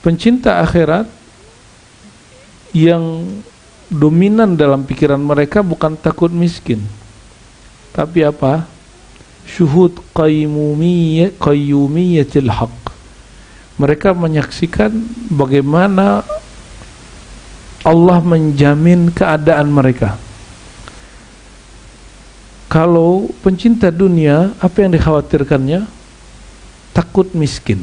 Pencinta akhirat yang dominan dalam pikiran mereka bukan takut miskin, tapi apa? Syuhud qayyumiyatil haq. Mereka menyaksikan bagaimana Allah menjamin keadaan mereka. Kalau pencinta dunia, apa yang dikhawatirkannya? Takut miskin.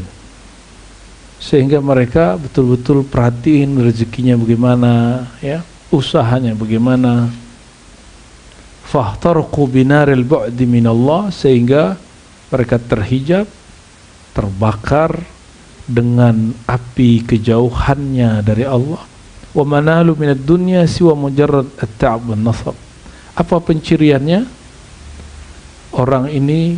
Sehingga mereka betul-betul perhatiin rezekinya bagaimana, ya, usahanya bagaimana. Fahtarqu binaril bu'di minallah, sehingga mereka terhijab, terbakar dengan api kejauhannya dari Allah. Wa manalu minad dunya siwa mujarrad at-ta'ab wan nasab. Apa penciriannya? Orang ini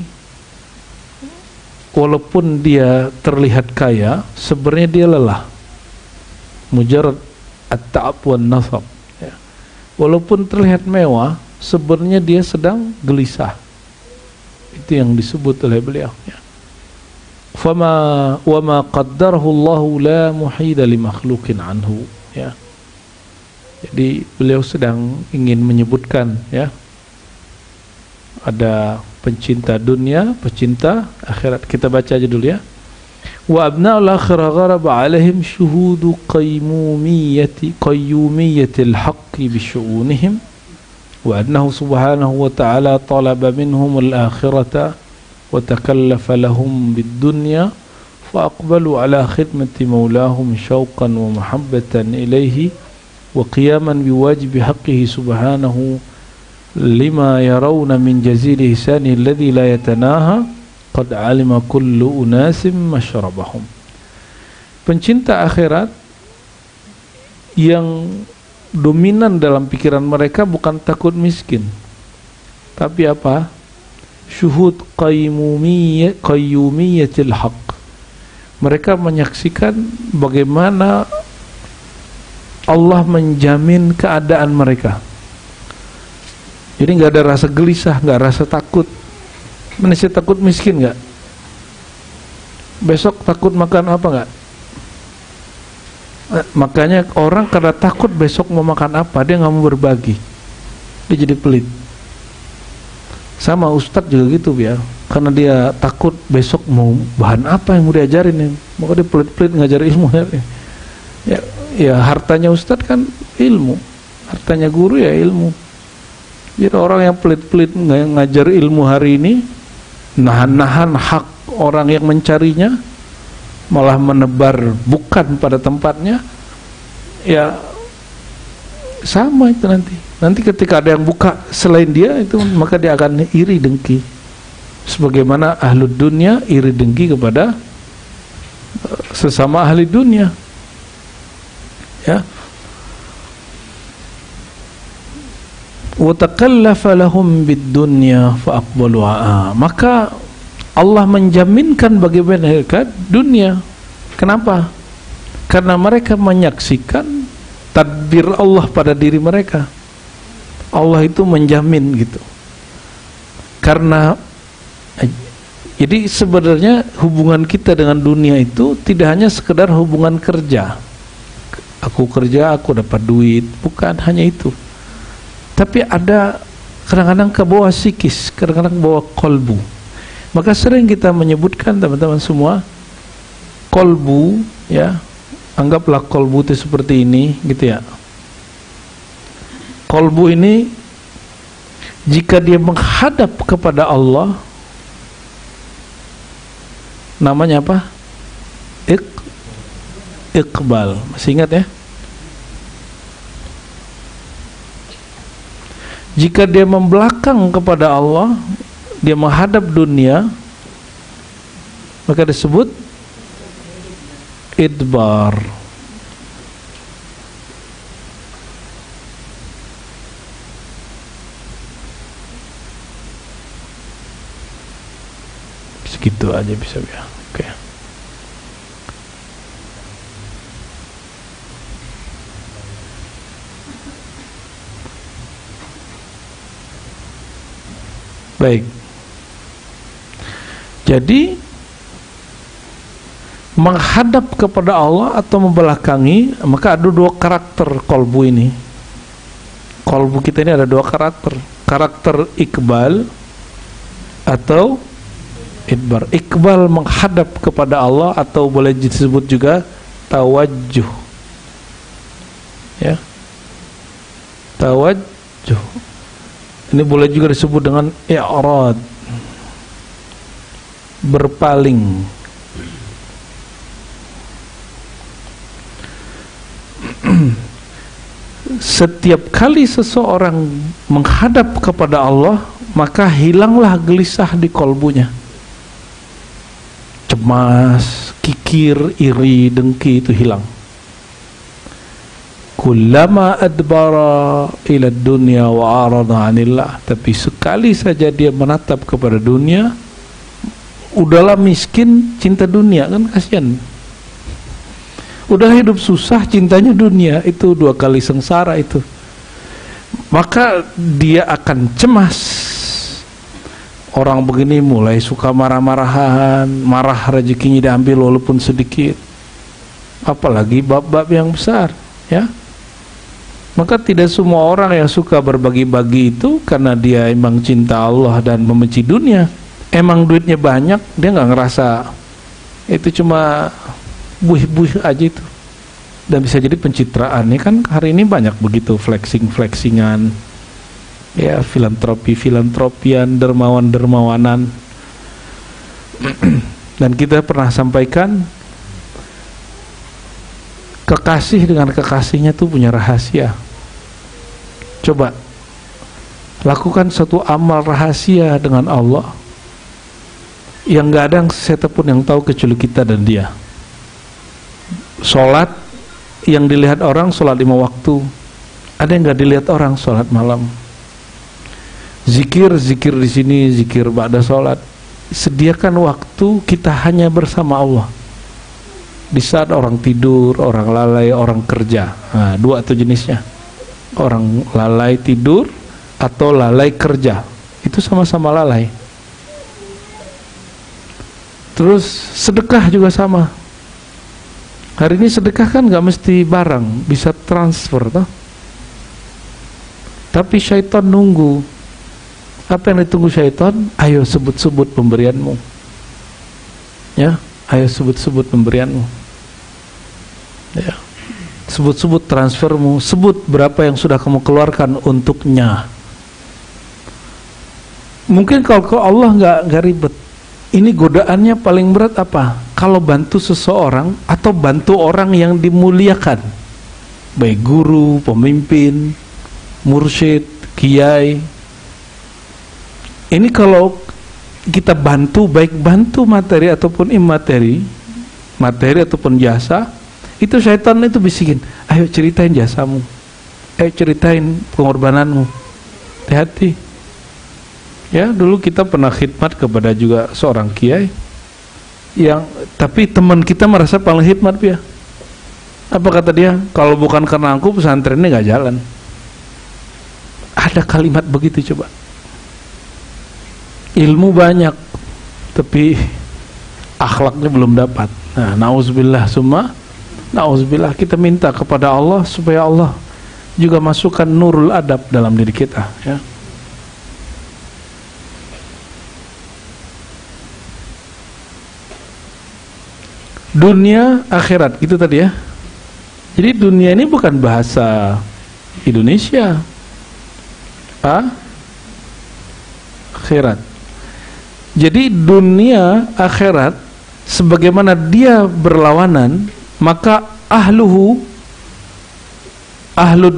walaupun dia terlihat kaya, sebenarnya dia lelah. Mujarrad at-ta'ab wan nasab, ya. Walaupun terlihat mewah, sebenarnya dia sedang gelisah. Itu yang disebut oleh beliau, ya. Fama wa ma qaddarahu Allah la muhida li makhluqin anhu, ya. Jadi beliau sedang ingin menyebutkan, ya, ada pencinta dunia, pencinta akhirat. Kita baca aja dulu, ya. Wa abna'ul akhirah gharaba alaihim syuhudu qayyumiyatil haqqi bi syu'unihim wa annahu subhanahu wa ta'ala talaba minhum al-akhirata wa takallafa lahum bid-dunya fa aqbalu ala khidmati maulahum syauqan wa mahabbatan ilayhi wa qiyaman biwajibi haqqihi subhanahu lima yarawna min jazil ihsani alladhi la yatanaha qad alima kullu unasim mashrabahum. Pencinta akhirat yang dominan dalam pikiran mereka bukan takut miskin, tapi apa? Syuhud qayyumiyatil haq. Mereka menyaksikan bagaimana Allah menjamin keadaan mereka. Jadi nggak ada rasa gelisah, nggak rasa takut. Manusia takut miskin nggak? Besok takut makan apa nggak? Makanya orang karena takut besok mau makan apa, dia nggak mau berbagi, dia jadi pelit. Sama ustadz juga gitu, ya, karena dia takut besok mau bahan apa yang mau diajarin, ya, maka dia pelit-pelit ngajar ilmu. Ya hartanya ustadz kan ilmu, hartanya guru ya ilmu. Jadi orang yang pelit-pelit ngajar ilmu hari ini, nahan-nahan hak orang yang mencarinya, malah menebar bukan pada tempatnya, ya sama itu nanti. Nanti ketika ada yang buka selain dia itu, maka dia akan iri dengki. Sebagaimana ahli dunia iri dengki kepada sesama ahli dunia, ya. Wa takallafa lahum bid-dunya fa aqbaluha. Maka Allah menjaminkan bagi mereka dunia. Kenapa? Karena mereka menyaksikan tadbir Allah pada diri mereka. Allah itu menjamin gitu. Karena jadi sebenarnya hubungan kita dengan dunia itu tidak hanya sekedar hubungan kerja. Aku kerja, aku dapat duit, bukan hanya itu. Tapi ada kadang-kadang ke bawah psikis, kadang-kadang ke bawah kolbu. Maka sering kita menyebutkan teman-teman semua, kolbu, ya, anggaplah kolbu itu seperti ini, gitu ya. Kolbu ini jika dia menghadap kepada Allah, namanya apa? Iqbal. Masih ingat ya? Jika dia membelakang kepada Allah, dia menghadap dunia, maka disebut idbar. Segitu aja bisa ya. Oke. Baik. Jadi menghadap kepada Allah atau membelakangi, maka ada dua karakter kolbu ini. Kolbu kita ini ada dua karakter. Karakter iqbal atau idbar. Iqbal menghadap kepada Allah atau boleh disebut juga tawajjuh. Ya. Tawajjuh. Ini boleh juga disebut dengan i'rad. Berpaling. Setiap kali seseorang menghadap kepada Allah, maka hilanglah gelisah di kolbunya. Cemas, kikir, iri, dengki itu hilang. Kullama adbara ila dunya wa arada 'anillah. Tapi sekali saja dia menatap kepada dunia, udahlah miskin, cinta dunia, kan kasihan. Udah hidup susah, cintanya dunia, itu dua kali sengsara itu. Maka dia akan cemas. Orang begini mulai suka marah-marahan, marah rezekinya diambil walaupun sedikit. Apalagi bab-bab yang besar, ya. Maka tidak semua orang yang suka berbagi-bagi itu karena dia emang cinta Allah dan membenci dunia. Emang duitnya banyak, dia nggak ngerasa itu cuma buih-buih aja itu, dan bisa jadi pencitraan. Ini kan hari ini banyak begitu flexing-flexingan, ya, filantropian, dermawan-dermawanan. Dan kita pernah sampaikan, kekasih dengan kekasihnya tuh punya rahasia. Coba lakukan satu amal rahasia dengan Allah yang nggak ada setan pun yang tahu kecuali kita dan dia. Sholat yang dilihat orang, sholat 5 waktu. Ada yang nggak dilihat orang, sholat malam. Zikir di sini, zikir ba'da sholat. Sediakan waktu kita hanya bersama Allah. Di saat orang tidur, orang lalai, orang kerja. Nah, dua itu jenisnya. Orang lalai tidur atau lalai kerja. Itu sama-sama lalai. Terus sedekah juga sama. Hari ini sedekah kan nggak mesti barang, bisa transfer toh. Tapi syaitan nunggu. Apa yang ditunggu syaitan? Ayo sebut-sebut pemberianmu. Ya, ayo sebut-sebut pemberianmu. Ya. Sebut-sebut transfermu, sebut berapa yang sudah kamu keluarkan untuknya. Mungkin kalau ke Allah nggak ribet. Ini godaannya paling berat apa? Kalau bantu seseorang atau bantu orang yang dimuliakan, baik guru, pemimpin, mursyid, kiai. Ini kalau kita bantu, baik bantu materi ataupun imateri, materi ataupun jasa, itu syaitan itu bisikin, ayo ceritain jasamu, ayo ceritain pengorbananmu, hati-hati. Ya, dulu kita pernah khidmat kepada juga seorang kiai yang, tapi teman kita merasa paling khidmat dia. Apa kata dia? Kalau bukan karena aku pesantrennya nggak jalan. Ada kalimat begitu, coba. Ilmu banyak, tapi akhlaknya belum dapat. Nah, nauzubillah summa nauzubillah. Kita minta kepada Allah supaya Allah juga masukkan nurul adab dalam diri kita, ya. Dunia akhirat itu tadi ya. Jadi dunia ini bukan bahasa Indonesia. Akhirat. Jadi dunia akhirat sebagaimana dia berlawanan, maka ahlud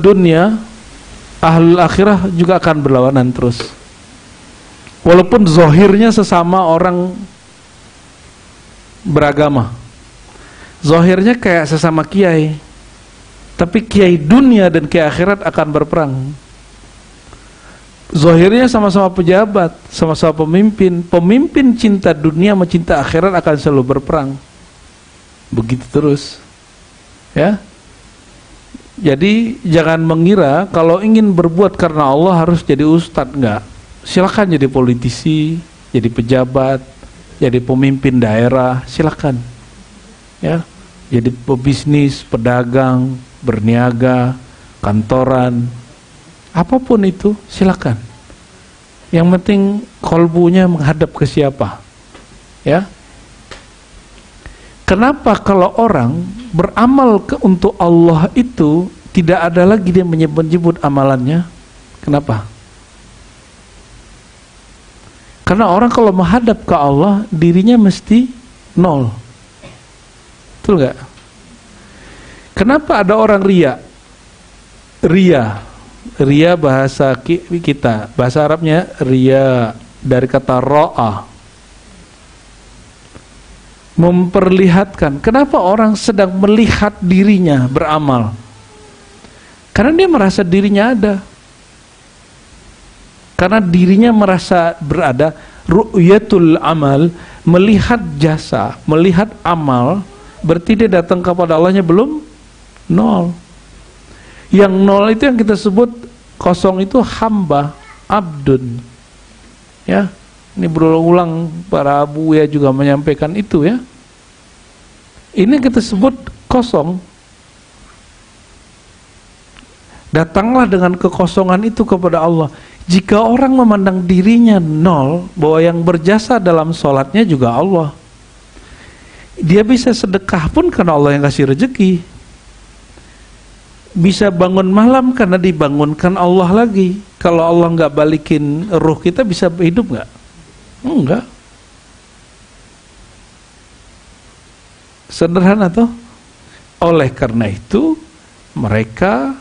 dunia, ahlul akhirah juga akan berlawanan terus. Walaupun zohirnya sesama orang beragama, zohirnya kayak sesama kiai, tapi kiai dunia dan kiai akhirat akan berperang. Zohirnya sama-sama pejabat, sama-sama pemimpin. Pemimpin cinta dunia sama cinta akhirat akan selalu berperang. Begitu terus, ya. Jadi jangan mengira kalau ingin berbuat karena Allah harus jadi ustadz. Enggak. Silakan jadi politisi, jadi pejabat, jadi pemimpin daerah, silakan. ya. Jadi pebisnis, pedagang, berniaga, kantoran, apapun itu silakan. Yang penting kolbunya menghadap ke siapa, ya. Kenapa kalau orang beramal untuk Allah itu tidak ada lagi dia menyebut-nyebut amalannya? Kenapa? Karena orang kalau menghadap ke Allah dirinya mesti nol. Betul nggak? Kenapa ada orang ria? Ria bahasa kita, bahasa Arabnya ria, dari kata ro'a, memperlihatkan. Kenapa orang sedang melihat dirinya beramal? Karena dia merasa dirinya ada. Karena dirinya merasa berada. Ru'yatul amal, melihat jasa, melihat amal, berarti dia datang kepada Allahnya belum nol. Yang nol itu yang kita sebut kosong itu hamba, abdun. Ya, ini berulang-ulang para abu ya juga menyampaikan itu ya. Ini kita sebut kosong. Datanglah dengan kekosongan itu kepada Allah. Jika orang memandang dirinya nol, bahwa yang berjasa dalam sholatnya juga Allah. Dia bisa sedekah pun karena Allah yang kasih rezeki. Bisa bangun malam karena dibangunkan Allah lagi. Kalau Allah nggak balikin ruh kita, bisa hidup nggak? Enggak. Sederhana toh. Oleh karena itu mereka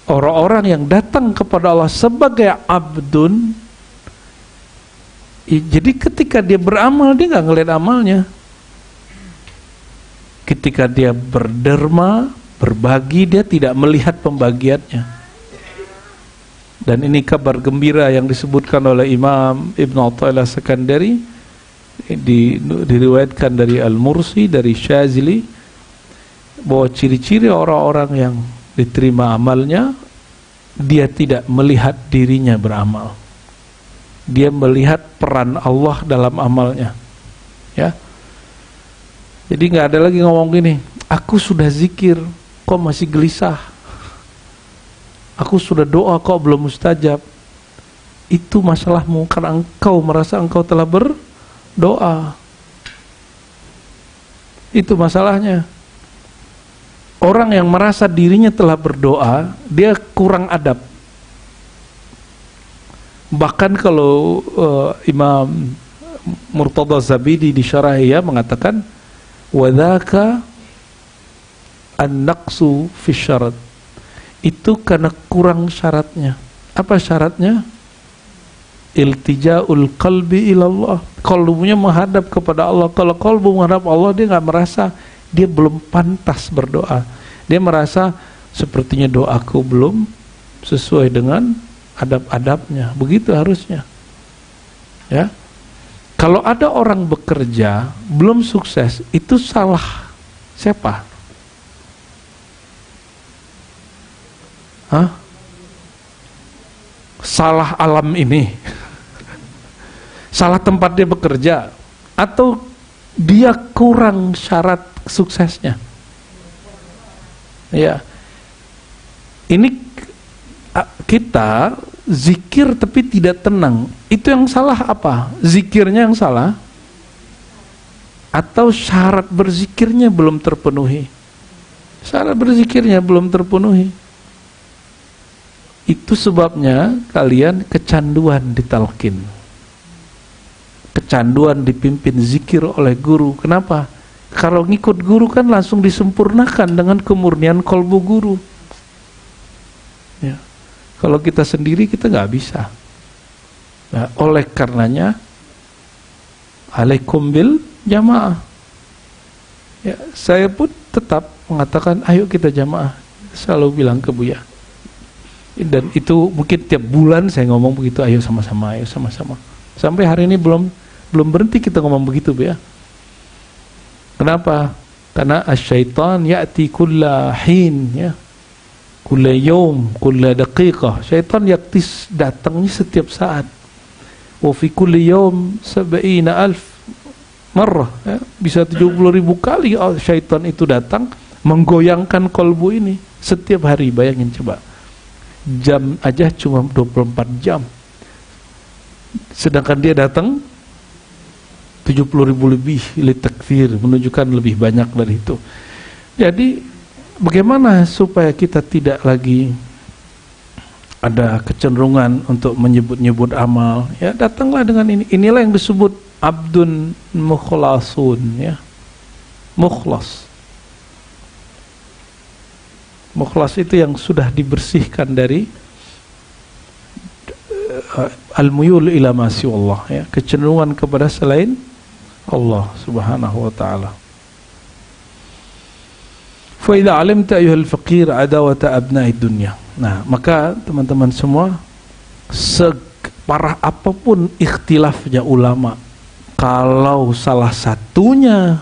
orang-orang yang datang kepada Allah sebagai abdun, jadi ketika dia beramal dia nggak ngelihat amalnya. Ketika dia berderma, berbagi, dia tidak melihat pembagiannya. Dan ini kabar gembira yang disebutkan oleh Imam Ibn Athaillah Sekandari, diriwayatkan dari Al-Mursi, dari Syazili, bahwa ciri-ciri orang-orang yang diterima amalnya, dia tidak melihat dirinya beramal. Dia melihat peran Allah dalam amalnya. Ya. Jadi nggak ada lagi ngomong gini, aku sudah zikir, kok masih gelisah. Aku sudah doa, kok belum mustajab. Itu masalahmu, karena engkau merasa engkau telah berdoa. Itu masalahnya. Orang yang merasa dirinya telah berdoa, dia kurang adab. Bahkan kalau Imam Murtada Zabidi di Syarahiyah mengatakan, wadhaka an-naqsu fi syarat. Itu karena kurang syaratnya. Apa syaratnya? Iltija'ul qalbi ilallah. Kalbunya menghadap kepada Allah. Kalau kalbu menghadap Allah, dia nggak merasa dia belum pantas berdoa. Dia merasa sepertinya doaku belum sesuai dengan adab-adabnya. Begitu harusnya. Ya. Kalau ada orang bekerja belum sukses, itu salah siapa? Hah? Salah alam ini? Salah tempat dia bekerja? Atau dia kurang syarat suksesnya? Ya. Ini kita zikir tapi tidak tenang. Itu yang salah apa? Zikirnya yang salah? Atau syarat berzikirnya belum terpenuhi? Syarat berzikirnya belum terpenuhi. Itu sebabnya kalian kecanduan ditalkin. Kecanduan dipimpin zikir oleh guru. Kenapa? Kalau ngikut guru kan langsung disempurnakan dengan kemurnian kolbu guru. Ya. Kalau kita sendiri kita nggak bisa. Nah, oleh karenanya alaikum bil jamaah. Ya, saya pun tetap mengatakan ayo kita jamaah. Selalu bilang ke Buya. Dan itu mungkin tiap bulan saya ngomong begitu, ayo sama-sama, ayo sama-sama. Sampai hari ini belum berhenti kita ngomong begitu, Bu ya. Kenapa? Karena asyaitan ya'ti kulla hin, ya. Kulla yawm, kulla daqiqah. Syaitan datangnya setiap saat. Wa fi kulli yawm 70,000 marrah, ya. Bisa 70.000 kali syaitan itu datang menggoyangkan kolbu ini setiap hari. Bayangin coba, jam aja cuma 24 jam, sedangkan dia datang 70.000 lebih, litakfir, menunjukkan lebih banyak dari itu. Jadi bagaimana supaya kita tidak lagi ada kecenderungan untuk menyebut-nyebut amal, ya datanglah dengan ini. Inilah yang disebut abdun mukhlasun, ya, mukhlas. Mukhlas itu yang sudah dibersihkan dari al-muyul ila ma siwallah, ya, kecenderungan kepada selain Allah Subhanahu wa taala. Fa idza alimta ayyuhal faqir adawata abna'id dunya. Nah, maka teman-teman semua, separah apapun ikhtilafnya ulama, kalau salah satunya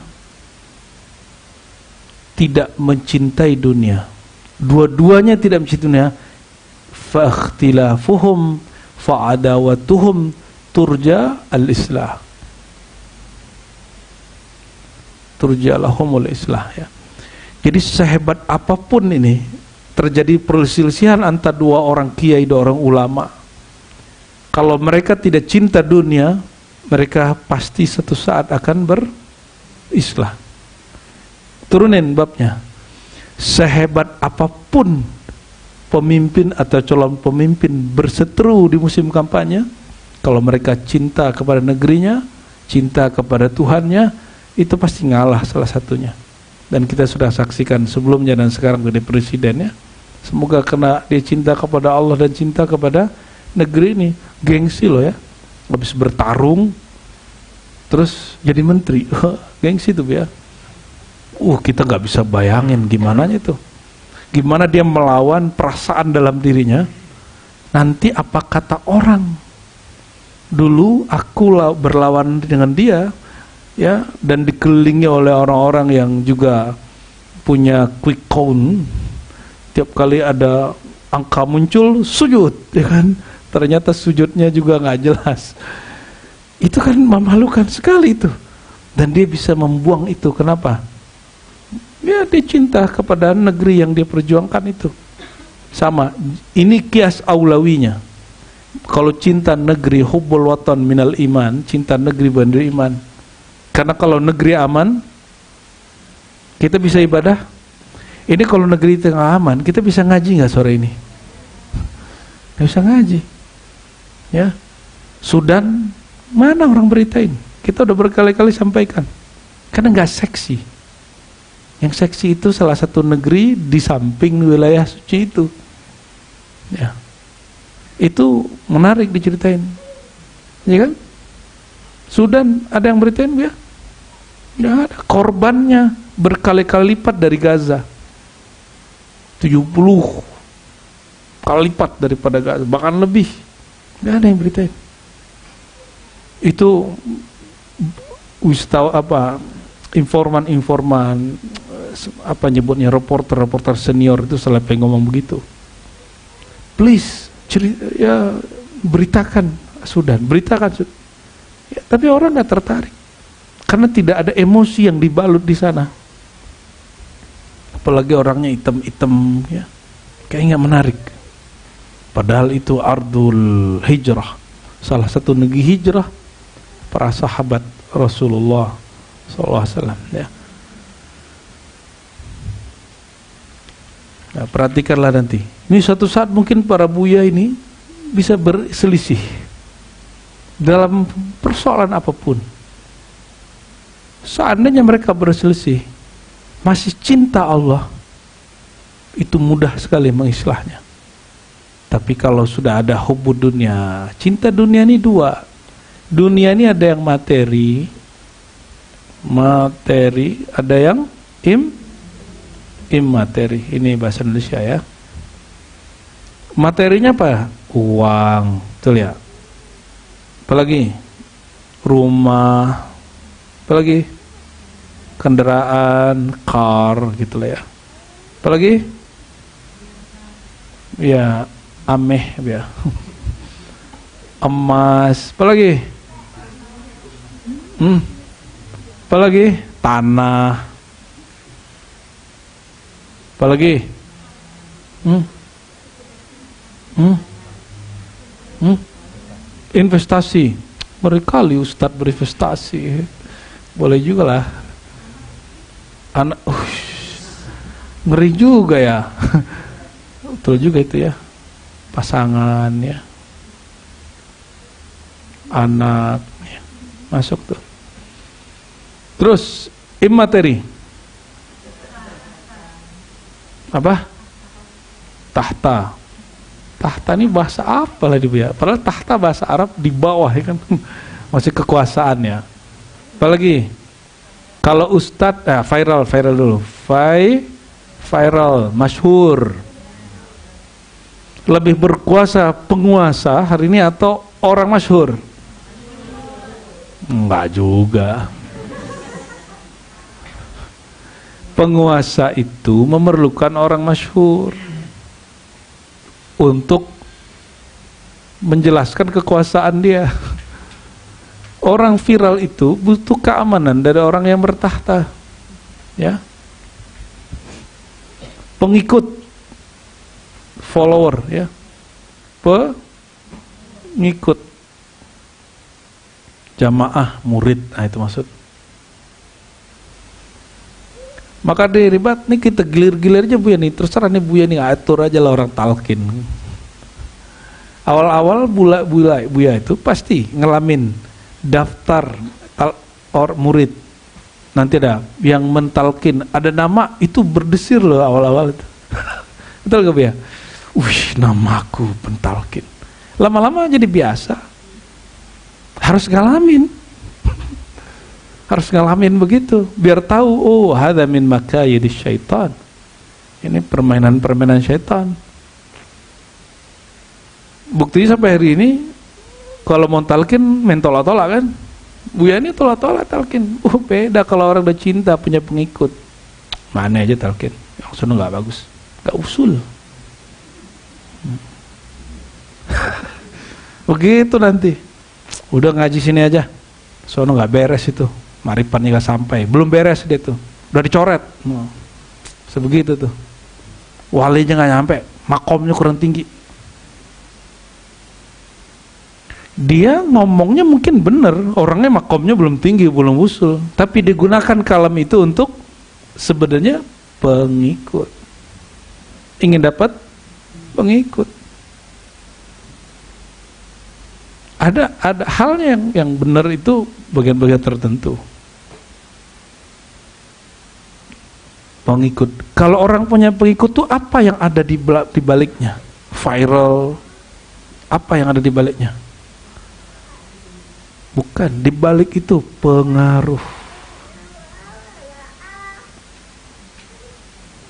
tidak mencintai dunia, dua-duanya tidak mencintai dunia, fa ikhtilafuhum fa adawatuhum turja al-islah, turja lahumul islah, ya. Jadi sehebat apapun ini terjadi perselisihan antara dua orang kiai, dua orang ulama, kalau mereka tidak cinta dunia, mereka pasti satu saat akan berislah. Turunin babnya. Sehebat apapun pemimpin atau calon pemimpin berseteru di musim kampanye, kalau mereka cinta kepada negerinya, cinta kepada Tuhannya, itu pasti ngalah salah satunya. Dan kita sudah saksikan sebelumnya dan sekarang dari presidennya. Semoga karena dia cinta kepada Allah dan cinta kepada negeri ini, gengsi loh, ya, habis bertarung terus jadi menteri. Gengsi tuh, ya. Kita nggak bisa bayangin gimana itu, gimana dia melawan perasaan dalam dirinya. Nanti apa kata orang, dulu aku berlawan dengan dia, ya, dan dikelilingi oleh orang-orang yang juga punya quick count. Tiap kali ada angka muncul, sujud, ya kan? Ternyata sujudnya juga nggak jelas. Itu kan memalukan sekali itu. Dan dia bisa membuang itu. Kenapa? Ya, dia cinta kepada negeri yang dia perjuangkan itu. Sama, ini kias aulawinya. Kalau cinta negeri, hubbul watan minal iman, cinta negeri benar iman. Karena kalau negeri aman, kita bisa ibadah. Ini kalau negeri tengah aman, kita bisa ngaji nggak sore ini? Nggak bisa ngaji, ya. Sudan, mana orang beritain? Kita udah berkali-kali sampaikan, karena nggak seksi. Yang seksi itu salah satu negeri di samping wilayah suci itu, ya. Itu menarik diceritain, ya kan? Sudan ada yang beritain, ya? Nggak ada. Korbannya berkali-kali lipat dari Gaza, 70 kali lipat daripada Gaza, bahkan lebih. Nggak ada yang beritain. Itu informan apa nyebutnya, reporter senior itu sampai ngomong begitu. Please ya, beritakan Sudan, beritakan Sudan. Ya, tapi orang nggak tertarik karena tidak ada emosi yang dibalut di sana. Apalagi orangnya hitam-hitam, ya, kayak nggak menarik. Padahal itu ardul hijrah, salah satu negeri hijrah para sahabat Rasulullah SAW, ya. Nah, perhatikanlah nanti. Ini suatu saat mungkin para buya ini bisa berselisih dalam persoalan apapun. Seandainya mereka berselisih, masih cinta Allah, itu mudah sekali mengislahnya. Tapi kalau sudah ada hubbud dunia, cinta dunia ini dua. Dunia ini ada yang materi, ada yang immateri. Ini bahasa Indonesia, ya. Materinya apa? Uang, betul ya. Apalagi rumah, apalagi kendaraan, car, gitu lah, ya. Apalagi ya ameh, ya. Emas, apalagi Apalagi tanah. Apalagi investasi. Berkali Ustadz berinvestasi. Boleh juga lah. Anak, ngeri juga ya. Betul juga itu ya. Pasangan ya. Anak ya. Masuk tuh. Terus immateri. Apa? Tahta. Tahta ini bahasa apa lah dia? Padahal tahta bahasa Arab di bawah ya kan. Masih kekuasaan ya. Apalagi kalau ustadz, viral dulu. Viral, masyhur. Lebih berkuasa penguasa hari ini atau orang masyhur? Enggak juga. Penguasa itu memerlukan orang masyhur untuk menjelaskan kekuasaan dia. Orang viral itu butuh keamanan dari orang yang bertahta, ya. Pengikut, follower, ya. Pengikut, jamaah, murid, nah itu maksud. Maka dari ribat nih kita gilir-gilir aja Buya nih, terserah nih Buya nih atur aja lah orang talqin. Awal-awal Buya itu pasti ngelamin daftar murid. Nanti ada yang mentalkin, ada nama itu berdesir loh awal-awal itu. Betul gak Buya? Wih, namaku pentalkin. Lama-lama jadi biasa. Harus ngalamin. Harus ngalamin begitu biar tahu, oh hadza min makayidis syaitan. Ini permainan-permainan syaitan. Buktinya sampai hari ini kalau mau talqin main tolak-tolak kan. Buya ini tolak-tolak talqin. Beda kalau orang udah cinta punya pengikut. Mana aja talqin. Yang sono enggak bagus. Enggak usul. Begitu nanti. Udah ngaji sini aja. Sono enggak beres itu. Maripannya gak sampai, belum beres dia tuh, udah dicoret, sebegitu tuh, walinya gak nyampe, makomnya kurang tinggi. Dia ngomongnya mungkin bener, orangnya makomnya belum tinggi, belum usul, tapi digunakan kalam itu untuk sebenarnya pengikut, ingin dapat pengikut. Ada halnya yang benar itu bagian-bagian tertentu. Pengikut. Kalau orang punya pengikut tuh apa yang ada di baliknya? Viral. Apa yang ada di baliknya? Bukan, di balik itu pengaruh.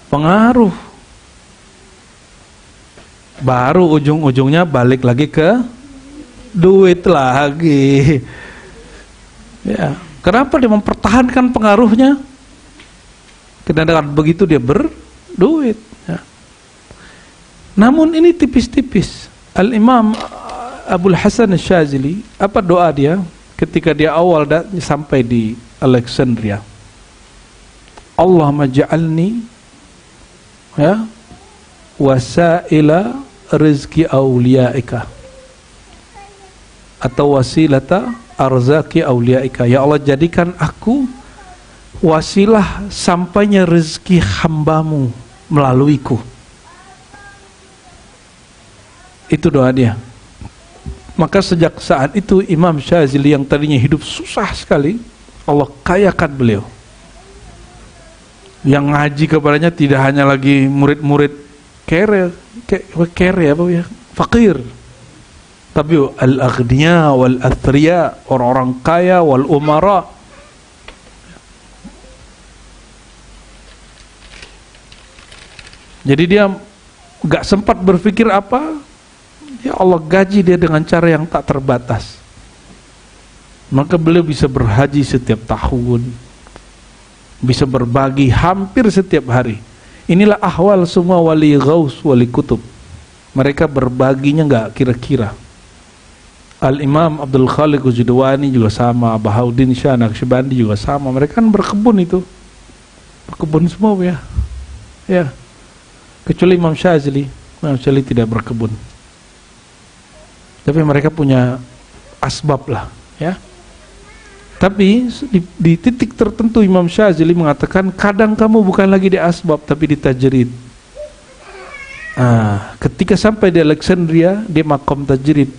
Pengaruh. Baru ujung-ujungnya balik lagi ke duit lagi. Ya, kenapa dia mempertahankan pengaruhnya? Karena dengan begitu dia berduit. Ya. Namun ini tipis-tipis. Al-Imam Abul Hasan Syazili, apa doa dia ketika dia awal sampai di Alexandria? Allahumma ja'alni ya wasaila rizki awliyaika atau wasilata arzaki awliyaika. Ya Allah, jadikan aku wasilah sampainya rezeki hambamu melaluiku. Itu doa dia. Maka sejak saat itu Imam Syazili yang tadinya hidup susah sekali, Allah kayakan beliau. Yang ngaji kepadanya tidak hanya lagi murid-murid kere apa ya, fakir, tapi al-aghniya wal athriya, orang-orang kaya, wal umara. Jadi dia gak sempat berpikir apa, ya Allah gaji dia dengan cara yang tak terbatas. Maka beliau bisa berhaji setiap tahun, bisa berbagi hampir setiap hari. Inilah ahwal semua wali ghaus, wali kutub. Mereka berbaginya gak kira-kira. Al-Imam Abdul Khaliq Al-Judwani juga sama, Bahauddin Shah Naqsyabandi juga sama. Mereka kan berkebun itu. Berkebun semua ya. Ya. Kecuali Imam Syazili. Imam Syazili tidak berkebun. Tapi mereka punya asbab lah, ya. Tapi di titik tertentu Imam Syazili mengatakan kadang kamu bukan lagi di asbab tapi di tajrid. Ketika sampai di Alexandria, dia makom tajrid.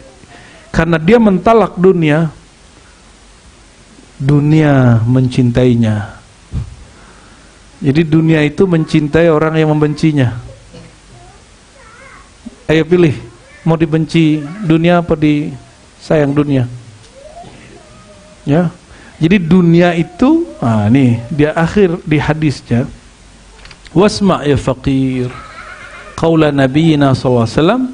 Karena dia mentalak dunia, dunia mencintainya. Jadi dunia itu mencintai orang yang membencinya. Ayo pilih, mau dibenci dunia apa disayang dunia? Ya. Jadi dunia itu, nih dia akhir di hadisnya, wasma' ya faqir, qaula nabiyina sallallahu alaihi wasallam,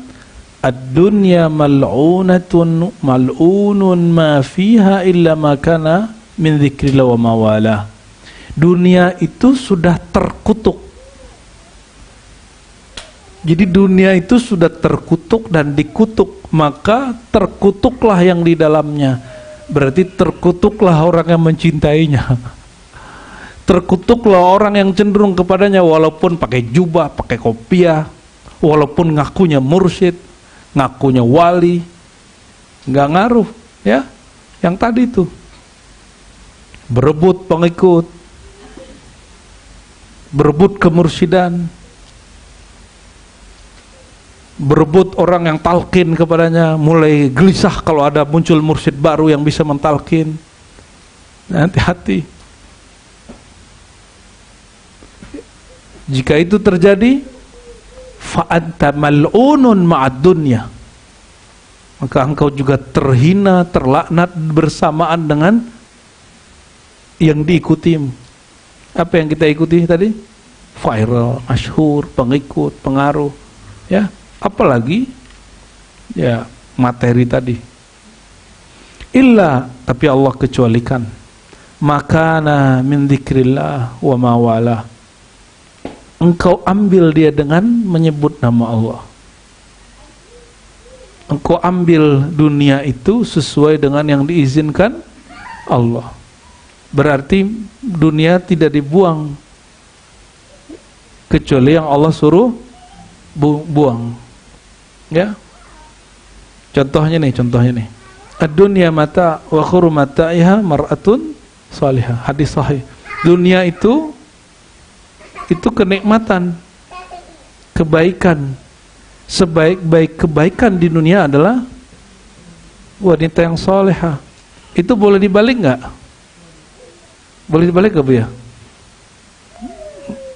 ad-dunya mal'unatun mal'unun ma fiha illa ma kana min dzikrillah wa mawala. Dunia itu sudah terkutuk. Jadi dunia itu sudah terkutuk dan dikutuk, maka terkutuklah yang di dalamnya. Berarti terkutuklah orang yang mencintainya. Terkutuklah orang yang cenderung kepadanya, walaupun pakai jubah, pakai kopiah, walaupun ngakunya mursyid, ngakunya wali, nggak ngaruh, ya. Yang tadi itu berebut pengikut, berebut kemursidan, berebut orang yang talqin kepadanya, mulai gelisah kalau ada muncul mursyid baru yang bisa mentalqin. Hati-hati. Jika itu terjadi, fa anta mal'unun ma'ad dunya, maka engkau juga terhina, terlaknat bersamaan dengan yang diikutimu. Apa yang kita ikuti tadi? Viral, masyhur, pengikut, pengaruh, ya. Apalagi ya materi tadi. Illa, tapi Allah kecualikan, makana min dzikrillah wa mawala. Engkau ambil dia dengan menyebut nama Allah. Engkau ambil dunia itu sesuai dengan yang diizinkan Allah. Berarti dunia tidak dibuang kecuali yang Allah suruh buang. Ya, contohnya nih. Ad-dunya mata wa khairu mata'iha mar'atun salihah. Hadis sahih. Dunia itu kenikmatan, kebaikan. Sebaik-baik kebaikan di dunia adalah wanita yang salihah. Itu boleh dibalik nggak? Boleh dibalik nggak, Bu ya?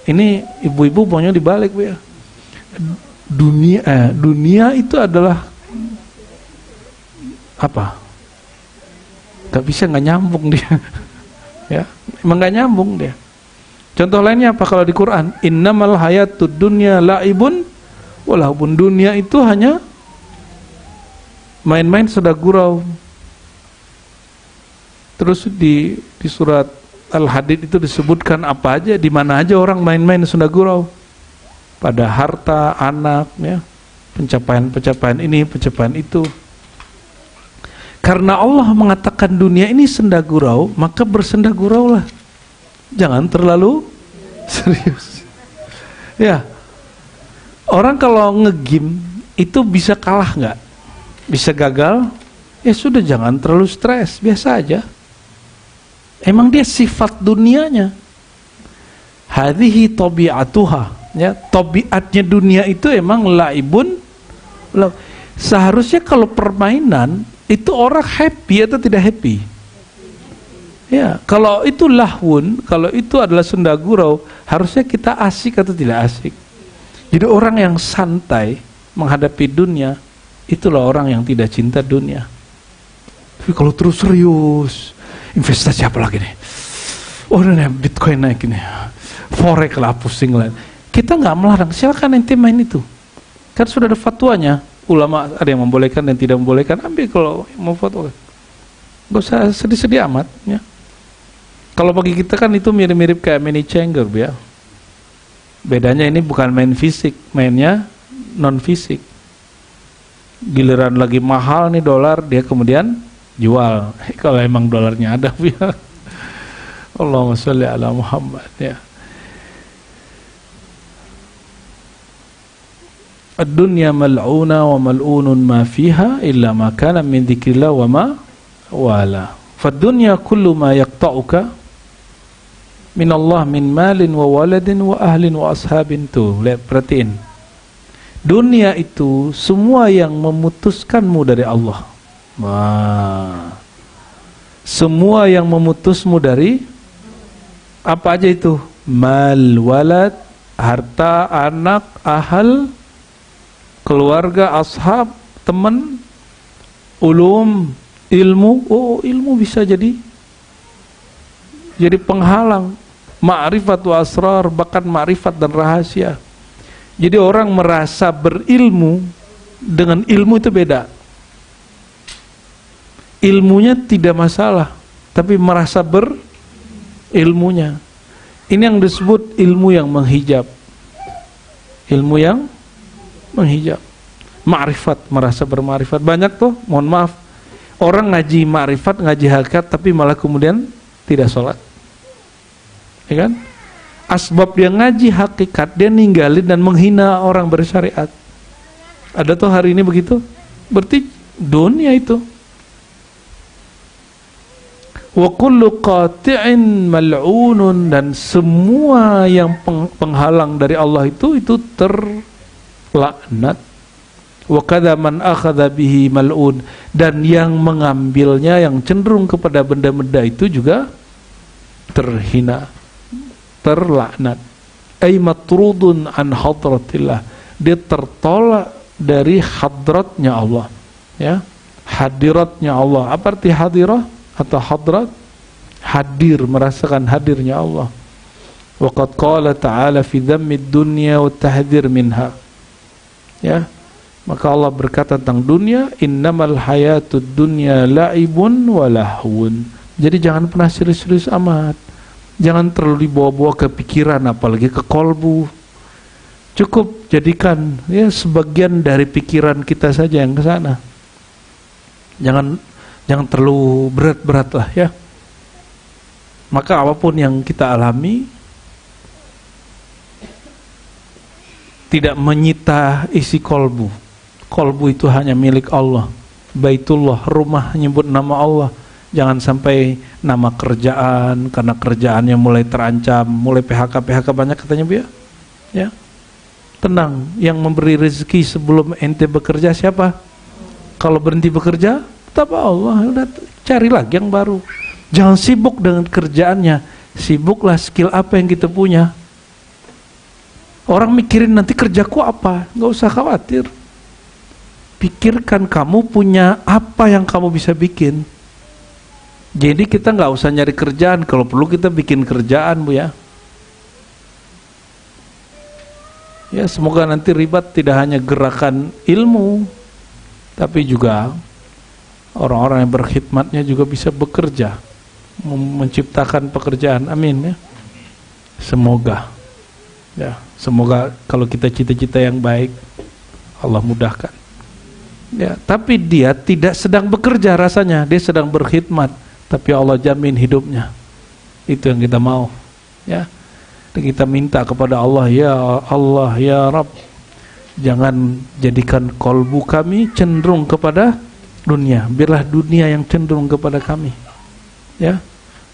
Ini ibu-ibu maunya dibalik, Bu ya. Dunia itu adalah apa? Gak bisa, nggak nyambung dia. Ya, emang nggak nyambung dia. Contoh lainnya apa kalau di Quran? Innamal hayatud dunya la'ibun walahun. Dunia itu hanya main-main sudah gurau. Terus di surat Al-Hadid itu disebutkan apa aja, di mana aja orang main-main sudah gurau. Pada harta, anak, ya, pencapaian ini, pencapaian itu. Karena Allah mengatakan dunia ini senda gurau, maka bersenda gurau lah. Jangan terlalu serius. Ya, orang kalau nge-game itu bisa kalah nggak? Bisa gagal? Ya sudah, jangan terlalu stres, biasa aja. Emang dia sifat dunianya. Hadhihi tabi'atuha. Ya, tabiatnya dunia itu emang laibun. Seharusnya kalau permainan itu orang happy atau tidak happy? Ya, kalau itu lahun, kalau itu adalah senda gurau, harusnya kita asik atau tidak asik? Jadi orang yang santai menghadapi dunia, itulah orang yang tidak cinta dunia. Tapi kalau terus serius, investasi apa lagi nih? Oh, ini Bitcoin naik ini, forex lah, pusing lah. Kita nggak melarang, silakan ente main itu. Kan sudah ada fatwanya, ulama ada yang membolehkan dan tidak membolehkan. Ambil kalau mau fatwa. Gak usah sedih-sedih amat, ya. Kalau bagi kita kan itu mirip-mirip kayak mini changer, ya. Bedanya ini bukan main fisik, mainnya non fisik. Giliran lagi mahal nih dolar, dia kemudian jual. Kalau emang dolarnya ada, ya. Allahumma sholli ala Muhammad, ya. Ad-dunya mal'una wa mal'unun ma fiha illa ma kana min dzikrillah wa ma wala. Fad-dunya kullu ma yaqta'uka min Allah min malin wa waladin wa ahlin wa ashabin. Tuh, lihat, perhatiin. Dunia itu semua yang memutuskanmu dari Allah. Wah. Semua yang memutusmu dari apa aja itu? Mal, walad, harta, anak, ahal, keluarga, ashab, teman, ulum, ilmu. Oh, ilmu bisa jadi penghalang. Ma'rifat wa asrar, bahkan ma'rifat dan rahasia. Jadi orang merasa berilmu dengan ilmu itu beda. Ilmunya tidak masalah, tapi merasa berilmunya. Ini yang disebut ilmu yang menghijab. Ilmu yang menghijab. Ma'rifat, merasa berma'rifat. Banyak tuh, mohon maaf, orang ngaji ma'rifat, ngaji hakikat, tapi malah kemudian tidak sholat. Ya kan? Asbab dia ngaji hakikat, dia ninggalin dan menghina orang bersyariat. Ada tuh hari ini begitu? Berarti dunia itu. Wa kullu qati'in mal'unun, dan semua yang penghalang dari Allah itu terlaknat. Wa kadza man akhadha bihi mal'un, dan yang mengambilnya, yang cenderung kepada benda-benda itu juga terhina, terlaknat. Ay matrudun an hadratillah, dia tertolak dari hadratnya Allah, ya, hadiratnya Allah. Apa arti hadirah atau hadrat? Hadir, merasakan hadirnya Allah. Wa qad qala ta'ala fi dhammid dunya wa tahdhir minha, ya. Maka Allah berkata tentang dunia, innamal hayatud dunya la'ibun wa lahwun. Jadi jangan pernah serius-serius amat. Jangan terlalu dibawa-bawa ke pikiran, apalagi ke kolbu. Cukup jadikan ya sebagian dari pikiran kita saja yang ke sana. Jangan terlalu berat-berat lah, ya. Maka apapun yang kita alami tidak menyita isi kolbu. Kolbu itu hanya milik Allah. Baitullah, rumah nyebut nama Allah. Jangan sampai nama kerjaan, karena kerjaannya mulai terancam, mulai PHK banyak katanya, Bu, ya. Tenang, yang memberi rezeki sebelum ente bekerja siapa? Kalau berhenti bekerja, tetap Allah. Udah, cari lagi yang baru. Jangan sibuk dengan kerjaannya, sibuklah skill apa yang kita punya. Orang mikirin nanti kerjaku apa, nggak usah khawatir. Pikirkan kamu punya apa yang kamu bisa bikin. Jadi kita nggak usah nyari kerjaan, kalau perlu kita bikin kerjaan, Bu, ya. Ya, semoga nanti ribat tidak hanya gerakan ilmu, tapi juga orang-orang yang berkhidmatnya juga bisa bekerja, menciptakan pekerjaan. Amin, ya. Semoga, ya, semoga kalau kita cita-cita yang baik, Allah mudahkan. Ya, tapi dia tidak sedang bekerja rasanya, dia sedang berkhidmat, tapi Allah jamin hidupnya. Itu yang kita mau, ya. Dan kita minta kepada Allah, ya Allah, ya Rabb, jangan jadikan kolbu kami cenderung kepada dunia, biarlah dunia yang cenderung kepada kami, ya.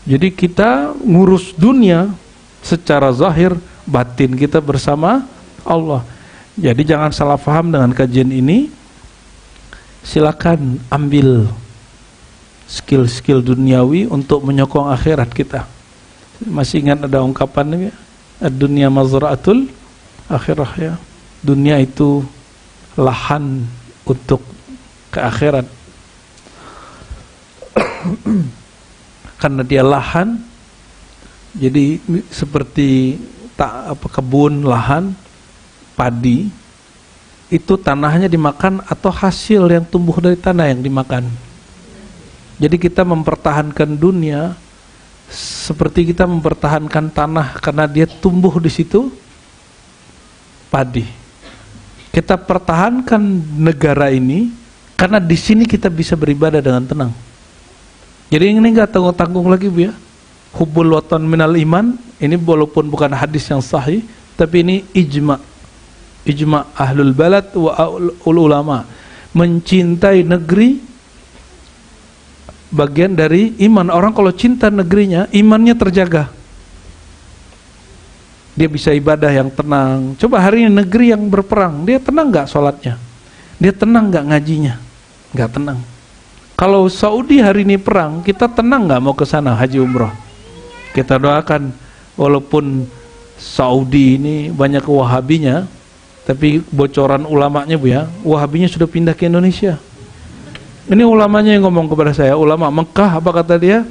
Jadi kita ngurus dunia secara zahir, batin kita bersama Allah. Jadi jangan salah paham dengan kajian ini. Silakan ambil skill-skill duniawi untuk menyokong akhirat kita. Masih ingat ada ungkapan ini, dunia mazra'atul akhirah, ya. Dunia itu lahan untuk ke akhirat. Karena dia lahan, jadi seperti kebun, lahan, padi, itu tanahnya dimakan atau hasil yang tumbuh dari tanah yang dimakan. Jadi kita mempertahankan dunia seperti kita mempertahankan tanah, karena dia tumbuh di situ padi. Kita pertahankan negara ini karena di sini kita bisa beribadah dengan tenang. Jadi ini nggak tanggung-tanggung lagi, Bu ya. Hubbul watan minal iman, ini walaupun bukan hadis yang sahih, tapi ini ijma ahlul balad wa ulama. Mencintai negeri bagian dari iman. Orang kalau cinta negerinya, imannya terjaga. Dia bisa ibadah yang tenang. Coba hari ini negeri yang berperang, dia tenang nggak sholatnya? Dia tenang nggak ngajinya? Nggak tenang. Kalau Saudi hari ini perang, kita tenang nggak mau ke sana haji umroh? Kita doakan, walaupun Saudi ini banyak wahabinya, tapi bocoran ulamanya, Bu ya, wahabinya sudah pindah ke Indonesia. Ini ulamanya yang ngomong kepada saya, ulama Mekah, apa kata dia?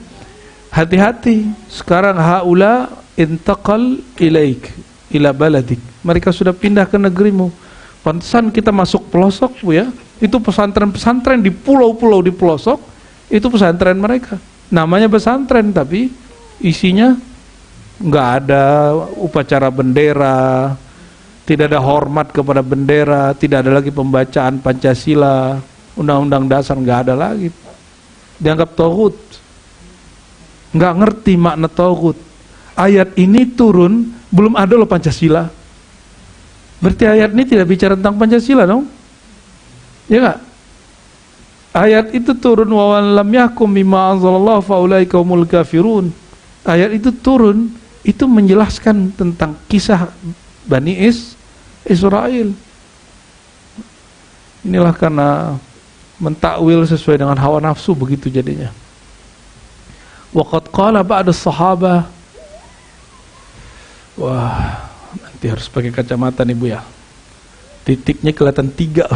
Hati-hati, sekarang haula intaqal ilaik ila baladik. Mereka sudah pindah ke negerimu. Pantesan kita masuk pelosok, Bu ya. Itu pesantren-pesantren di pulau-pulau di pelosok, itu pesantren mereka. Namanya pesantren, tapi isinya nggak ada upacara bendera, tidak ada hormat kepada bendera, tidak ada lagi pembacaan Pancasila, Undang-Undang Dasar, nggak ada lagi. Dianggap tauhid, nggak ngerti makna tauhid. Ayat ini turun belum ada loh Pancasila. Berarti ayat ini tidak bicara tentang Pancasila dong? Ya nggak? Ayat itu turun wa lam yahkum bima anzalallahu faulaika humul kafirun. Ayat itu turun, itu menjelaskan tentang kisah Bani Israel. Inilah karena mentakwil sesuai dengan hawa nafsu, begitu jadinya. Waqad qala ba'd as-sahabah. Wah, nanti harus pakai kacamata nih, Bu ya. Titiknya kelihatan 3.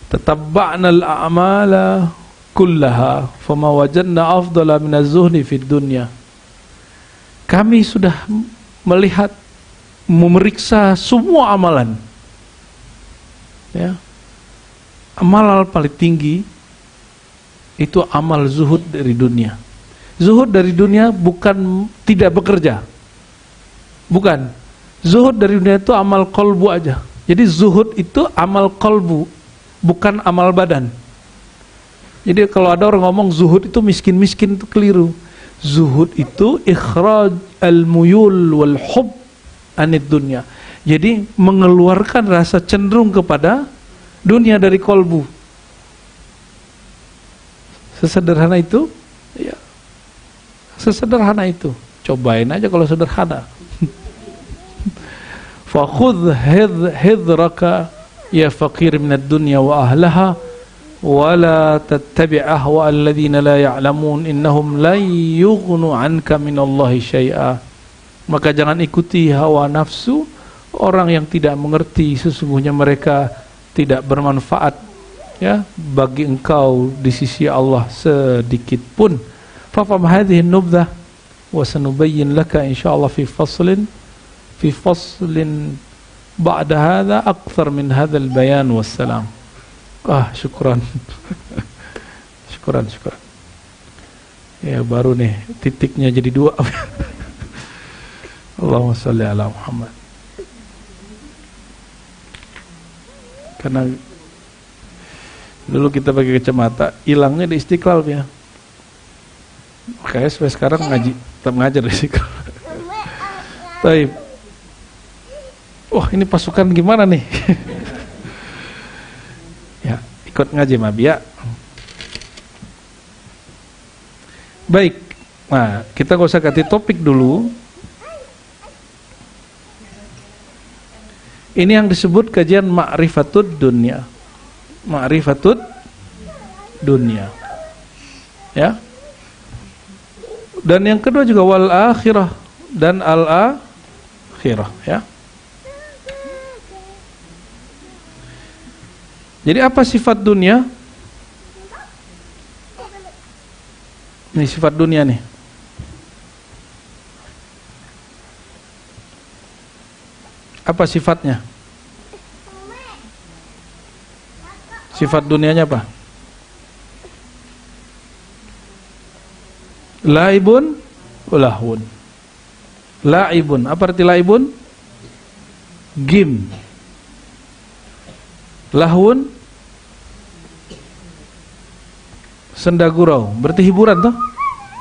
Tatabba'na al-a'mala kullaha fama wajadna afdala min az-zuhdi fid dunya. Kami sudah melihat, memeriksa semua amalan. Ya. Amal paling tinggi itu amal zuhud dari dunia. Zuhud dari dunia bukan tidak bekerja. Bukan. Zuhud dari dunia itu amal kolbu aja. Jadi zuhud itu amal kolbu, bukan amal badan. Jadi kalau ada orang ngomong zuhud itu miskin-miskin, itu keliru. Zuhud itu ikhraj al-muyul wal hub anid dunya. Jadi mengeluarkan rasa cenderung kepada dunia dari kolbu. Sesederhana itu, ya. Sesederhana itu. Cobain aja kalau sederhana. Fa khudh hidraka ya faqir minad dunya wa ahlaha wa la tattabi' ahwa alladhina la ya'lamun innahum la yughnu 'anka minallahi syai'a. Maka jangan ikuti hawa nafsu orang yang tidak mengerti, sesungguhnya mereka tidak bermanfaat ya bagi engkau di sisi Allah sedikit pun. Fafham hadhihi an-nubdhah wa sanubayyin laka insyaallah fi faslin ba'da hadha akthar min hadzal bayan wassalam. Syukran. Syukran. Ya baru nih titiknya jadi 2. Allahumma shalli ala Muhammad. Karena dulu kita pakai kacamata, hilangnya di Istiqlal ya. Makanya sampai sekarang ngaji, tetap ngajar di Istiqlal. Baik. Wah, ini pasukan gimana nih? Ya, ikut ngaji Mabi ya. Baik. Nah, kita gak usah ganti topik dulu. Ini yang disebut kajian ma'rifatud dunya. Ma'rifatud dunya. Ya. Dan yang kedua juga wal akhirah dan al akhirah, ya. Jadi apa sifat dunia? Ini sifat dunia nih. Apa sifatnya? Sifat dunianya apa? Laibun ulahun. Laibun, apa arti laibun? Game. Lahun senda gurau, berarti hiburan toh.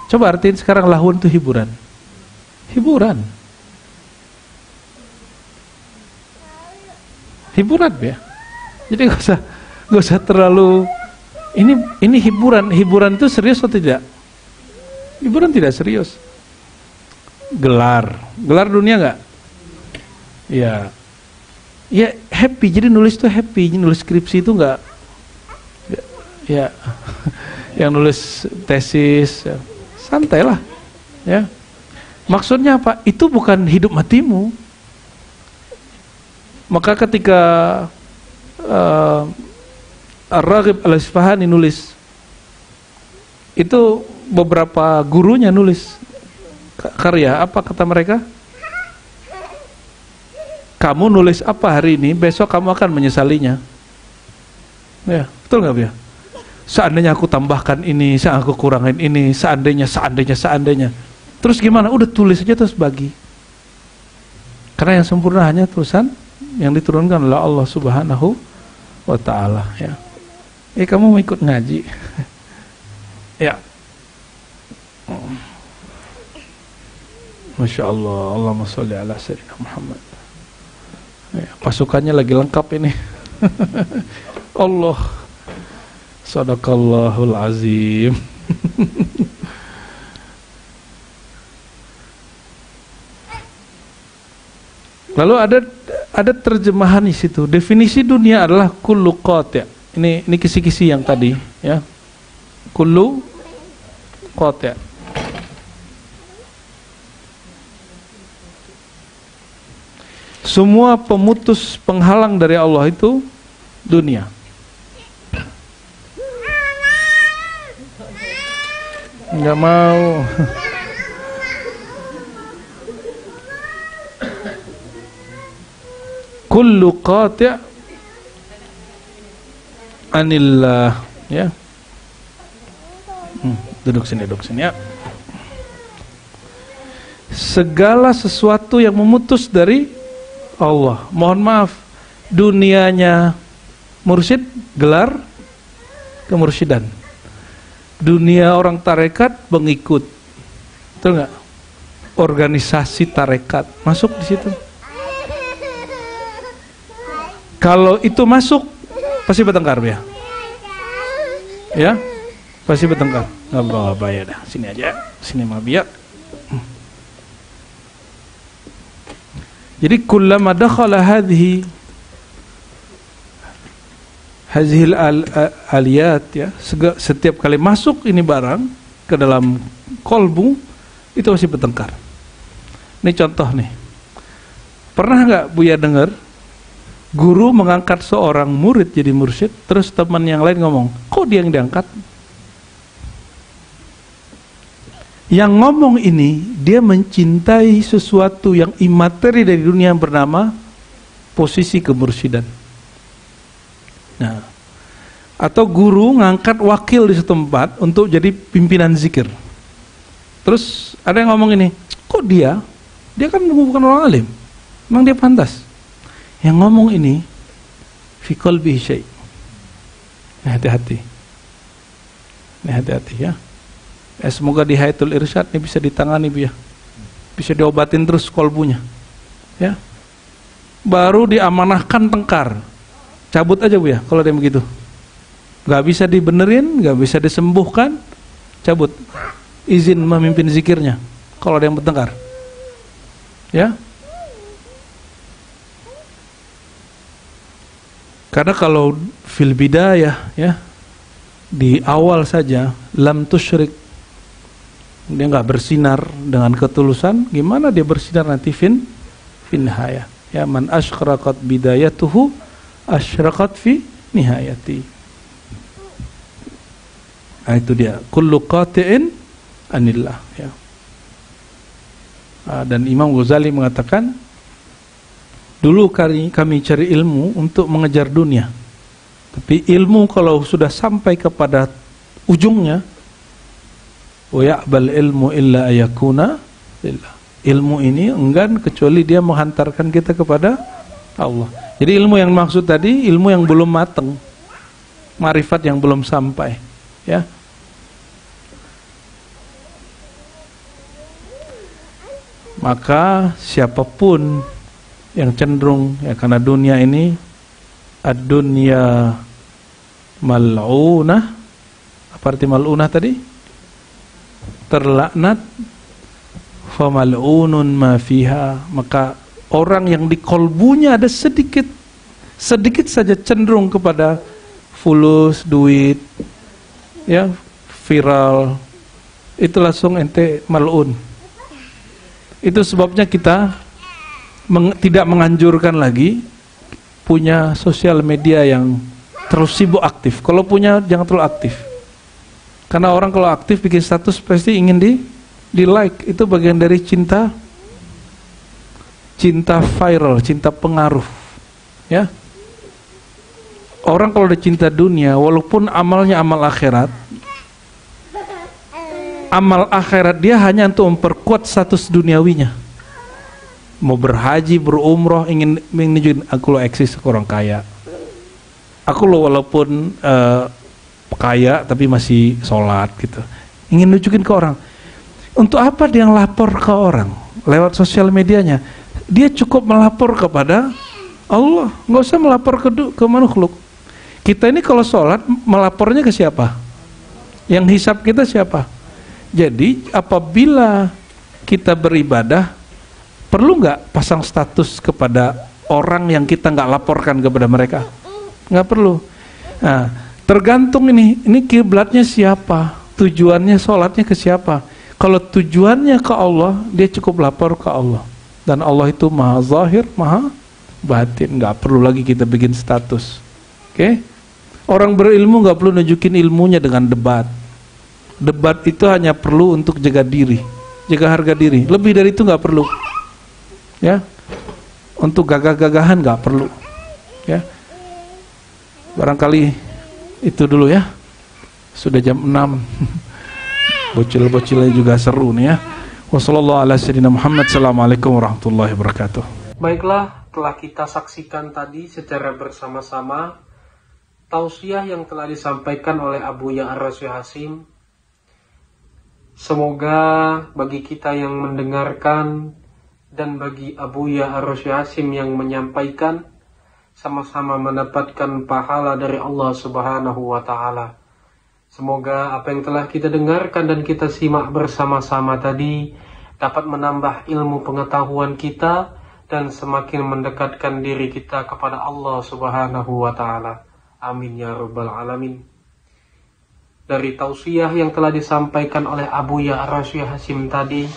Coba artiin sekarang lahun itu hiburan. Hiburan. Hiburan ya. Jadi gak usah terlalu ini hiburan. Hiburan itu serius atau tidak? Hiburan tidak serius. Gelar dunia nggak? Ya. Ya happy. Jadi nulis itu happy. Nulis skripsi itu nggak. Ya. Yang nulis tesis ya. Santai lah. Ya. Maksudnya apa? Itu bukan hidup matimu. Maka ketika Ar-Raghib Al-Isfahani nulis, itu beberapa gurunya nulis karya, apa kata mereka? Kamu nulis apa hari ini, besok kamu akan menyesalinya. Ya, betul nggak ya? Seandainya aku tambahkan ini, seandainya aku kurangin ini, seandainya. Terus gimana? Udah tulis aja terus bagi. Karena yang sempurna hanya tulisan yang diturunkan oleh Allah Subhanahu wa Ta'ala. Ya. Kamu mau ikut ngaji? Ya. Masya Allah. Allahumma sholli ala sayyidina Muhammad. Ya, pasukannya lagi lengkap ini. Allah. Sadaqallahul azim. Lalu ada terjemahan di situ. Definisi dunia adalah kullu qati'. Ini kisi-kisi yang tadi, ya. Kullu qati'. Semua pemutus penghalang dari Allah itu dunia. Enggak mau. Kullu qati' anillah, ya. Duduk sini ya. Segala sesuatu yang memutus dari Allah. Mohon maaf, dunianya mursyid, gelar kemursyidan. Dunia orang tarekat, pengikut. Betul nggak? Organisasi tarekat masuk di situ. Kalau itu masuk, pasti bertengkar ya. Ya, pasti bertengkar. Allah bayar dah. Sini aja, sini mah biar. Jadi kullama dakhala hadhil aliyat, ya, setiap kali masuk ini barang ke dalam kolbu, itu pasti bertengkar. Ini contoh nih. Pernah nggak Buya dengar guru mengangkat seorang murid jadi mursyid, terus teman yang lain ngomong, kok dia yang diangkat? Yang ngomong ini, dia mencintai sesuatu yang imateri dari dunia yang bernama posisi kemursyidan. Nah, atau guru ngangkat wakil di setempat untuk jadi pimpinan zikir. Terus ada yang ngomong ini, kok dia? Dia kan bukan orang alim. Memang dia pantas. Yang ngomong ini fi qalbihi syai'. Hati-hati. Hati-hati ya. Semoga di Hayatul Irsyad ini bisa ditangani, Bu ya. Bisa diobatin terus kolbunya. Ya. Baru diamanahkan tengkar. Cabut aja, Bu ya, kalau dia begitu. Gak bisa dibenerin, gak bisa disembuhkan, cabut. Izin memimpin zikirnya kalau ada yang bertengkar. Ya. Karena kalau fil bidayah, ya, di awal saja lam tusyrik, dia nggak bersinar dengan ketulusan, gimana dia bersinar nanti fin nihayah? Ya, man asyraqat bidayatuhu asyraqat fi nihayati. Nah, itu dia kullu qati'in anillah, ya. Dan Imam Ghazali mengatakan, dulu kami cari ilmu untuk mengejar dunia, tapi ilmu kalau sudah sampai kepada ujungnya, wa ya'bal ilmu illa ayakuna lillah. Ilmu ini enggan kecuali dia menghantarkan kita kepada Allah. Jadi ilmu yang maksud tadi ilmu yang belum mateng, marifat yang belum sampai, ya. Maka siapapun yang cenderung, ya, karena dunia ini ad-dunya mal'unah. Apa arti mal'unah tadi? Terlaknat. Fa mal'unun ma fiha. Maka orang yang di kolbunya ada sedikit saja cenderung kepada fulus, duit, ya, viral, itu langsung ente mal'un. Itu sebabnya kita tidak menganjurkan lagi punya sosial media yang terlalu sibuk aktif. Kalau punya jangan terlalu aktif. Karena orang kalau aktif bikin status pasti ingin di like. Itu bagian dari cinta viral, cinta pengaruh. Ya. Orang kalau udah cinta dunia, walaupun amalnya amal akhirat dia hanya untuk memperkuat status duniawinya. Mau berhaji, berumroh, ingin menunjukin aku lo eksis, orang kaya. Aku lo walaupun kaya tapi masih sholat gitu. Ingin nunjukin ke orang. Untuk apa dia lapor ke orang lewat sosial medianya? Dia cukup melapor kepada Allah, nggak usah melapor ke makhluk. Kita ini kalau sholat melapornya ke siapa? Yang hisab kita siapa? Jadi apabila kita beribadah, perlu nggak pasang status kepada orang yang kita nggak laporkan kepada mereka? Nggak perlu. Nah, tergantung ini kiblatnya siapa, tujuannya sholatnya ke siapa. Kalau tujuannya ke Allah, dia cukup lapor ke Allah. Dan Allah itu maha zahir, maha batin. Nggak perlu lagi kita bikin status. Oke? Orang berilmu nggak perlu nunjukin ilmunya dengan debat. Debat itu hanya perlu untuk jaga diri, jaga harga diri. Lebih dari itu nggak perlu. Ya, untuk gagah-gagahan nggak perlu. Ya, barangkali itu dulu ya. Sudah jam 6. Bocil-bocilnya juga seru nih ya. Wassalamualaikum warahmatullahi wabarakatuh. Baiklah, telah kita saksikan tadi secara bersama-sama tausiah yang telah disampaikan oleh Abu Ya Ar-Rasyi Hasim. Semoga bagi kita yang mendengarkan dan bagi Abu Ya Ar-Rasyi Hasim yang menyampaikan, sama-sama mendapatkan pahala dari Allah Subhanahu wa Ta'ala. Semoga apa yang telah kita dengarkan dan kita simak bersama-sama tadi dapat menambah ilmu pengetahuan kita dan semakin mendekatkan diri kita kepada Allah Subhanahu wa Ta'ala. Amin ya rabbal alamin. Dari tausiah yang telah disampaikan oleh Abu Ya Ar-Rasyi Hasim tadi,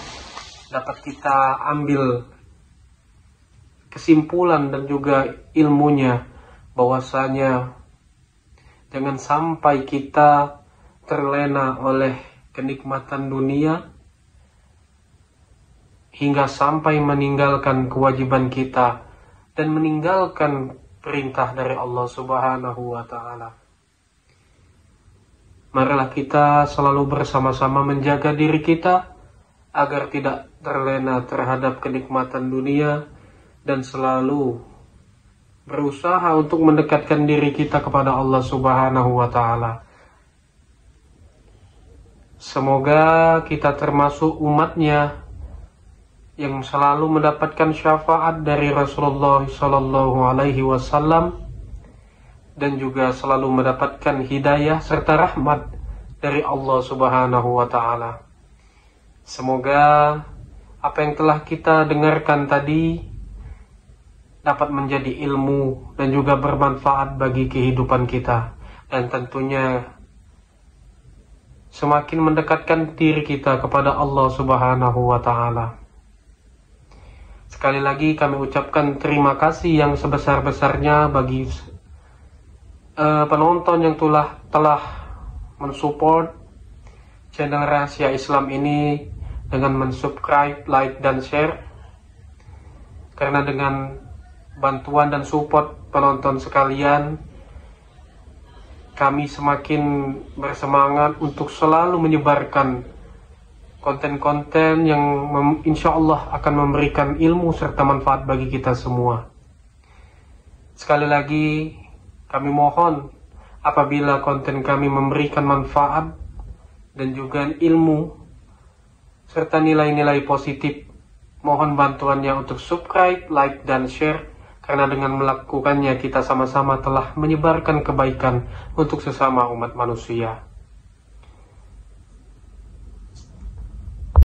dapat kita ambil kesimpulan dan juga ilmunya, bahwasanya jangan sampai kita terlena oleh kenikmatan dunia hingga sampai meninggalkan kewajiban kita dan meninggalkan perintah dari Allah Subhanahu wa Ta'ala. Marilah kita selalu bersama-sama menjaga diri kita agar tidak terlena terhadap kenikmatan dunia dan selalu berusaha untuk mendekatkan diri kita kepada Allah Subhanahu wa Ta'ala. Semoga kita termasuk umatnya yang selalu mendapatkan syafaat dari Rasulullah Sallallahu Alaihi Wasallam dan juga selalu mendapatkan hidayah serta rahmat dari Allah Subhanahu wa Ta'ala. Semoga apa yang telah kita dengarkan tadi dapat menjadi ilmu dan juga bermanfaat bagi kehidupan kita, dan tentunya semakin mendekatkan diri kita kepada Allah Subhanahu wa Ta'ala. Sekali lagi kami ucapkan terima kasih yang sebesar-besarnya bagi penonton yang telah mensupport channel Rahasia Islam ini dengan mensubscribe, like, dan share. Karena dengan bantuan dan support penonton sekalian, kami semakin bersemangat untuk selalu menyebarkan konten-konten yang insya Allah akan memberikan ilmu serta manfaat bagi kita semua. Sekali lagi, kami mohon apabila konten kami memberikan manfaat dan juga ilmu serta nilai-nilai positif, mohon bantuannya untuk subscribe, like, dan share, karena dengan melakukannya kita sama-sama telah menyebarkan kebaikan untuk sesama umat manusia.